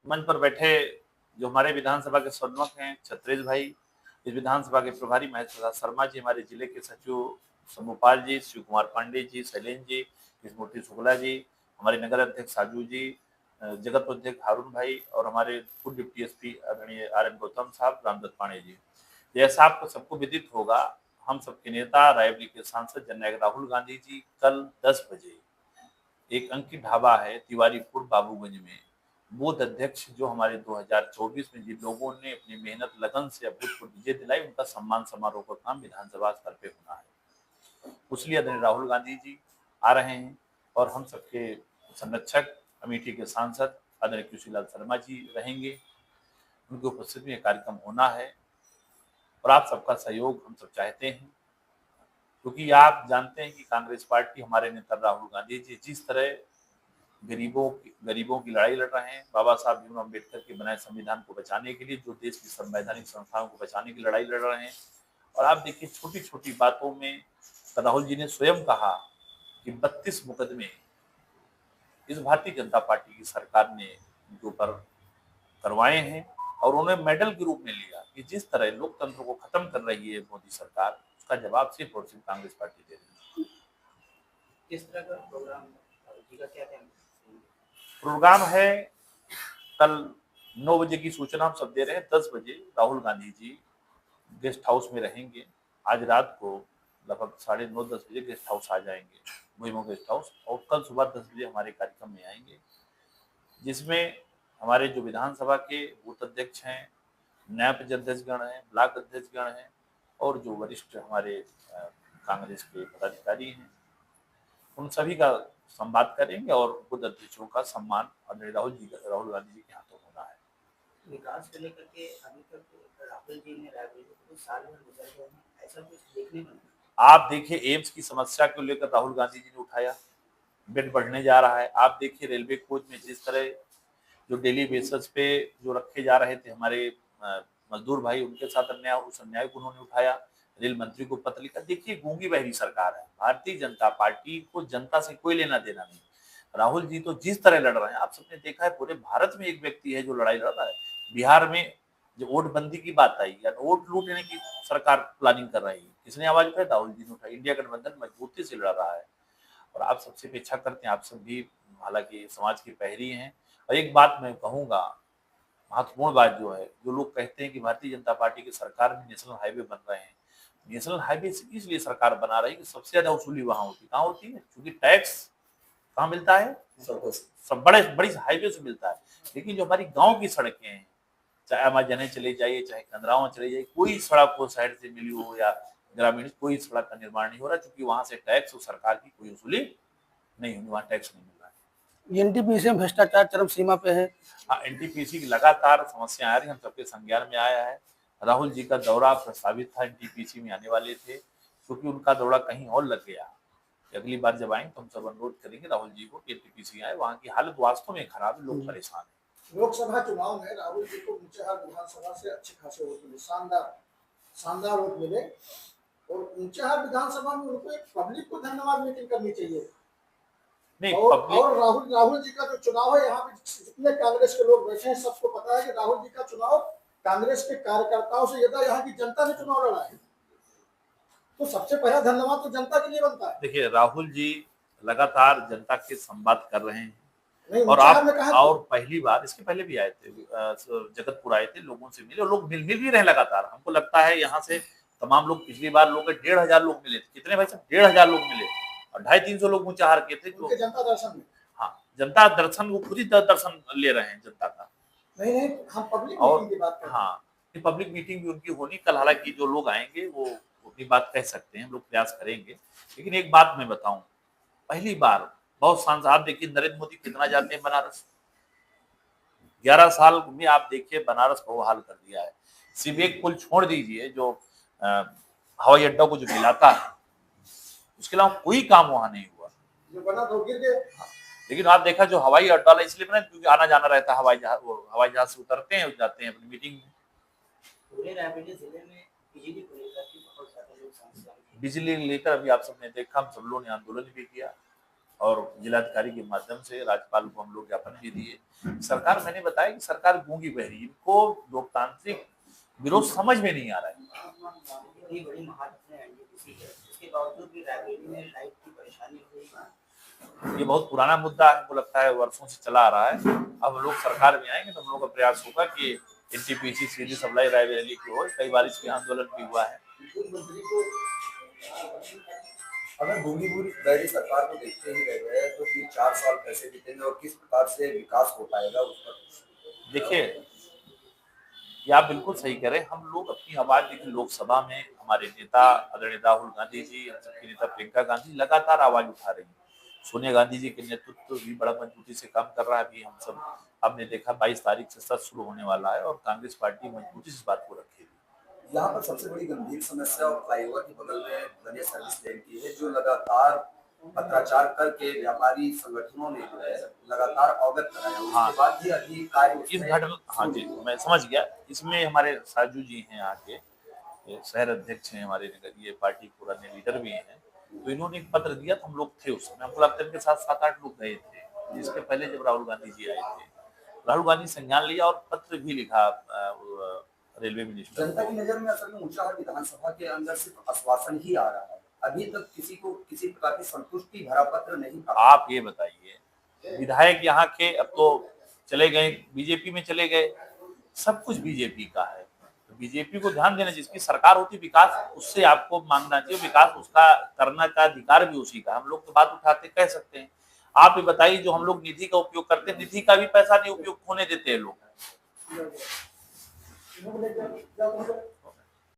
मंच पर बैठे जो हमारे विधानसभा के सर्वक हैं छत्रेश भाई, इस विधानसभा के प्रभारी महेश प्रसाद शर्मा जी, हमारे जिले के सचिव सोमोपाल जी, शिव कुमार पांडे जी, शैलेंद्र जी, कृष्णमूर्ति शुक्ला जी, हमारे नगर अध्यक्ष साजू जी, जगत अध्यक्ष हारून भाई और हमारे पूर्व डिप्टी एसपी आदरणीय आर एन गौतम साहब, रामदत्त पांडे जी। जैसा आपको सबको विदित होगा, हम सबके नेता रायबरेली के सांसद जननायक राहुल गांधी जी कल 10 बजे एक अंकित ढाबा है तिवारीपुर बाबूगंज में, बूथ अध्यक्ष जो हमारे 2024 में जिन लोगों ने अपनी मेहनत लगन से अभूतपूर्व विजय दिलाई, उनका सम्मान समारोह का काम विधानसभा स्तर पे होना है। उसलिए आदरणीय राहुल गांधी जी आ रहे हैं और हम सबके संरक्षक अमेठी के सांसद आदरणीय कृषिलाल शर्मा जी रहेंगे। उनकी उपस्थिति में कार्यक्रम होना है और आप सबका सहयोग हम सब चाहते हैं, क्योंकि आप जानते हैं कि कांग्रेस पार्टी, हमारे नेता राहुल गांधी जी जिस तरह गरीबों की लड़ाई लड़ रहे हैं, बाबा साहब भीमराव अम्बेडकर के बनाए संविधान को बचाने के लिए, जो देश की संवैधानिक संस्थाओं को बचाने की लड़ाई लड़ रहे हैं। और आप देखिए छोटी छोटी बातों में राहुल जी ने स्वयं कहा कि 32 मुकदमे इस भारतीय जनता पार्टी की सरकार ने उनके ऊपर करवाए हैं और उन्हें मेडल के रूप में लिया कि जिस तरह लोकतंत्र को खत्म कर रही है मोदी सरकार, उसका जवाब सिर्फ और सिर्फ कांग्रेस पार्टी दे रही है। किस तरह का प्रोग्राम का क्या प्रोग्राम है? कल 9 बजे की सूचना हम सब दे रहे हैं। 10 बजे राहुल गांधी जी गेस्ट हाउस में रहेंगे। आज रात को लगभग 9:30-10 बजे गेस्ट हाउस आ जाएंगे, भुईमो गेस्ट हाउस, और कल सुबह 10 बजे हमारे कार्यक्रम में आएंगे, जिसमें हमारे जो विधानसभा के बूथ अध्यक्ष हैं, नैब अध्यक्षगण हैं, ब्लॉक अध्यक्षगण हैं और जो वरिष्ठ हमारे कांग्रेस के पदाधिकारी हैं, उन सभी का संवाद करेंगे और बुद्ध अध्यक्षों का सम्मान राहुल गांधी जी के हाथों होना है। विकास को लेकर के अभी तक राहुल जी ने रायबरेली को कुछ साल भर गुजर गए हैं, ऐसा कुछ देखने को नहीं। आप देखिए एम्स की समस्या को लेकर राहुल गांधी जी ने उठाया, बेड बढ़ने जा रहा है। आप देखिए रेलवे कोच में जिस तरह जो डेली बेसिस पे जो रखे जा रहे थे हमारे मजदूर भाई, उनके साथ अन्याय, उस अन्याय को उन्होंने उठाया, रेल मंत्री को पत्र लिखा। देखिए गूंगी बहरी सरकार है, भारतीय जनता पार्टी को जनता से कोई लेना देना नहीं। राहुल जी तो जिस तरह लड़ रहे हैं, आप सबने देखा है, पूरे भारत में एक व्यक्ति है जो लड़ाई लड़ रहा है। बिहार में जो वोटबंदी की बात आई या वोट लूटने की सरकार प्लानिंग कर रही है, किसने आवाज उठाई? राहुल जी ने उठाई। इंडिया गठबंधन मजबूती से लड़ रहा है और आप सबसे अपेक्षा करते हैं, आप सब भी हालांकि समाज के पहरी हैं। और एक बात मैं कहूंगा, महत्वपूर्ण बात जो है, जो लोग कहते हैं कि भारतीय जनता पार्टी की सरकार में नेशनल हाईवे बन रहे हैं, नेशनल हाईवे इसलिए सरकार बना रही है कि सबसे ज्यादा वसूली वहां होती है। कहाँ होती है? क्योंकि टैक्स कहाँ मिलता है? सब बड़ी हाईवे से मिलता है। लेकिन जो हमारी गाँव की सड़कें हैं, चाहे अमाजने चले जाइए, चाहे कंदराव चले जाइए, कोई सड़क हो शहर से मिली हो या ग्रामीण, कोई सड़क का निर्माण नहीं हो रहा, क्योंकि वहां से टैक्स और सरकार की कोई वसूली नहीं होगी, वहां टैक्स नहीं मिल रहा है। एनटीपीसी में भ्रष्टाचार चरम सीमा पे है। हाँ, एनटीपीसी की लगातार समस्या आ रही है, हम सबके संज्ञान में आया है। राहुल जी का दौरा प्रस्तावित था, एनटीपीसी में आने वाले थे, क्योंकि उनका दौरा कहीं और लग गया। अगली बार जब आएंगे तो हम सब अनुरोध करेंगे राहुल जी को कि एनटीपीसी आए, वहाँ की हालत वास्तव में खराब है, लोग परेशान है। लोकसभा चुनाव में राहुल जी को ऊंचाहार विधानसभा से अच्छे खासे वोट मिले, शानदार वोट मिले, और ऊंचाहार विधानसभा में उनको एक पब्लिक को धन्यवाद मीटिंग करनी चाहिए। नहीं, और राहुल जी का जो चुनाव है, यहाँ पे जितने कांग्रेस के लोग बैठे हैं सबको पता है कि राहुल जी का चुनाव कांग्रेस के कार्यकर्ताओं से ज्यादा यहाँ की जनता ने चुनाव लड़ा है। तो सबसे पहला धन्यवाद तो जनता के लिए बनता है। देखिए राहुल जी लगातार जनता के संवाद कर रहे हैं, और आप और पहली बार, इसके पहले भी आए थे, जगतपुर आए थे, लोगों से मिले, और लोग मिल भी रहे लगातार। हमको लगता है यहाँ से तमाम लोग, पिछली बार लोग 1,500 लोग मिले थे। कितने भाई साहब? 1,500 लोग मिले और 250-300 लोग ऊंचाहार के थे, जो जनता दर्शन में। हाँ, जनता दर्शन, वो खुद ही दर्शन ले रहे हैं जनता का। नहीं, हम पब्लिक मीटिंग की बात कर रहे हैं। हाँ, पब्लिक मीटिंग भी उनकी होनी कल। हालांकि जो लोग आएंगे वो अपनी बात कह सकते हैं, हम लोग प्रयास करेंगे। लेकिन एक बात मैं बताऊं, पहली बार बहुत सांसद, आप देखिए नरेंद्र मोदी कितना जाते हैं बनारस, 11 साल में आप देखिए बनारस को हाल कर दिया है। सिर्फ एक पुल छोड़ दीजिए जो हवाई अड्डा को जो मिलाता है, उसके अलावा कोई काम वहां नहीं हुआ, जो बना तो गिर गए। लेकिन आप देखा जो हवाई अड्डा इसलिए बना क्योंकि आना जाना रहता है, हवाई जहाज से उतरते हैं, जाते हैं अपनी मीटिंग में। पूरे रायबरेली जिले में बिजली को लेकर के बहुत सारे लोग समस्या, बिजली लेकर अभी आप सबने देखा, हम सब लोगों ने आंदोलन भी किया। और जिलाधिकारी के माध्यम से राज्यपाल को हम लोग ज्ञापन भी दिए। सरकार, मैंने बताया कि सरकार गूंगी बहरी, इनको लोकतांत्रिक विरोध समझ में नहीं आ रहा है। इतनी बड़ी महारत्न एनटीपीसी है, इसके बावजूद भी रायबरेली में लाइट की परेशानी हो रही है। ये बहुत पुराना मुद्दा है, हमको लगता है वर्षों से चला आ रहा है। अब हम लोग सरकार में आएंगे तो हम लोग का प्रयास होगा कि एनटीपीसी सीधी सप्लाई रायबरेली की हो। कई बार इसके आंदोलन भी हुआ है। मंत्री को अगर गूंगी बहरी सरकार को देखते ही रह गए तो ये 4 साल कैसे बीतेंगे और किस प्रकार से विकास हो पाएगा उस पर? देखिए, ये आप बिल्कुल सही कह रहे हैं। हम लोग अपनी आवाज, देखिए लोकसभा में हमारे नेता आदरणीय राहुल गांधी जी, हम सबके नेता प्रियंका गांधी लगातार आवाज उठा रही हैं। सोनिया गांधी जी के नेतृत्व भी बड़ा मजबूती से काम कर रहा है। अभी हम सब आपने देखा 22 तारीख से सत्र शुरू होने वाला है और कांग्रेस पार्टी मजबूती से इस बात को रखेगी। यहाँ पर सबसे बड़ी गंभीर समस्या और फ्लाईओवर के बगल में बने सर्विस लेन की है, जो लगातार पत्राचार करके व्यापारी संगठनों ने जो है लगातार अवगत कराया। उसके बाद भी अभी कार्य इस घटना, हाँ जी मैं समझ गया। इसमें हमारे साजू जी हैं, यहाँ के शहर अध्यक्ष हैं हमारे नगर, ये पार्टी पुराने लीडर भी हैं, तो इन्होंने एक पत्र दिया तो हम लोग थे उस समय। हमको लगता है इनके साथ 7-8 लोग गए थे, जिसके पहले जब राहुल गांधी जी आए थे, राहुल गांधी संज्ञान लिया और पत्र भी लिखा रेलवे मिनिस्टर। जनता की नजर में असल में ऊंचाहार विधानसभा के अंदर सिर्फ आश्वासन ही आ रहा है, अभी तक किसी को किसी प्रकार की संतुष्टि भरा पत्र नहीं प्राप्त। आप ये बताइए, विधायक यहाँ के अब तो चले गए, बीजेपी में चले गए, सब कुछ बीजेपी का है। तो बीजेपी को ध्यान देना, जिसकी सरकार होती विकास उससे आपको मांगना चाहिए, विकास उसका करने का अधिकार भी उसी का। हम लोग तो बात उठाते कह सकते हैं। आप ये बताइए, जो हम लोग निधि का उपयोग करते हैं, निधि का भी पैसा नहीं उपयोग होने देते हैं लोग।